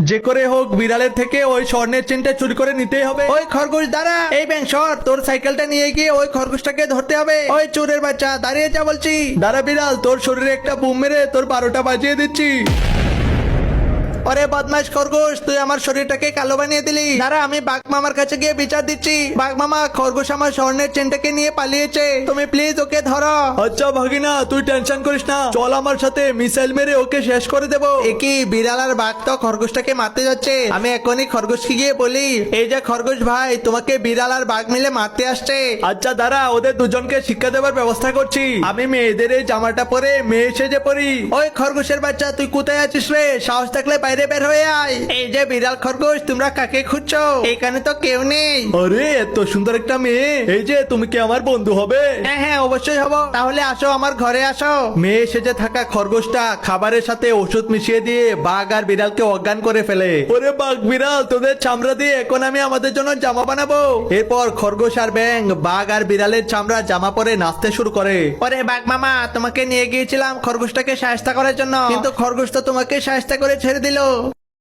যে করে হোক বিড়ালের থেকে ওই স্বর্ণের চেনটা চুরি করে নিতেই হবে। ওই খরগোশ দাঁড়া, এই ব্যাং সর, তোর সাইকেলটা নিয়ে গিয়ে ওই খরগোশটাকে ধরতে হবে। ওই চোরের বাচ্চা দাঁড়িয়ে যা বলছি। দাঁড়া বিড়াল, তোর শরীরে একটা বুম মেরে তোর 12টা বাজিয়ে দিচ্ছি। আরে বদমাশ খরগোশ, তুই আমার শরীরটাকে কালো বানিয়ে দিলি। দাঁড়া, আমি বাঘ মামার কাছে গিয়ে বিচার দিচ্ছি। বাঘ মামা, খরগোশ আমার স্বর্ণের চেনটাকে নিয়ে পালিয়েছে, তুমি প্লিজ ওকে ধরো। আচ্ছা ভাগিনা, তুই টেনশন করিস না, চল আমার সাথে, মিসাইল মেরে ওকে শেষ করে দেবো। একই বিড়াল আর বাঘ তো খরগোশটাকে মারতে যাচ্ছে, আমি এখনই খরগোশকে গিয়ে বলি, এই যে খরগোশ ভাই, তোমাকে বিড়াল আর বাঘ মিলে মারতে আসছে। আচ্ছা দাঁড়া, ওদের দুজনকে শিক্ষা দেওয়ার ব্যবস্থা করছি। আমি মেয়েদের এই জামাটা পরে মেয়ে সেজে পড়ি। ওই খরগোশের বাচ্চা, তুই কোথায় আছিস রে? সাহস থাকলে বাইরে বের হয়ে আয়। এই যে বিড়াল খরগোশ, তোমরা কাকে খুঁজছো? এখানে তো কেউ নেই। আরে এত সুন্দর একটা মেয়ে, এই যে তুমি কি আমার বন্ধু হবে? হ্যাঁ হ্যাঁ, অবশ্যই হব। তাহলে আসো, আমার ঘরে আসো। মেয়ে সেজে থাকা খরগোশটা খাবারের সাথে ওষুধ মিশিয়ে দিয়ে বাঘ আর বিড়ালকে অজ্ঞান করে ফেলে। ওরে বাঘ বিড়াল, তোদের চামড়া দিয়ে এখন আমি আমাদের জন্য জামা বানাবো। এরপর খরগোশ আর ব্যাং বাঘ আর বিড়ালের চামড়া জামা পরে নাচতে শুরু করে। ওরে বাঘ মামা, তোমাকে নিয়ে গিয়েছিলাম খরগোশটাকে সাহায্য করার জন্য, কিন্তু খরগোশ তো তোমাকে সাহায্য করে ছেড়ে দিল।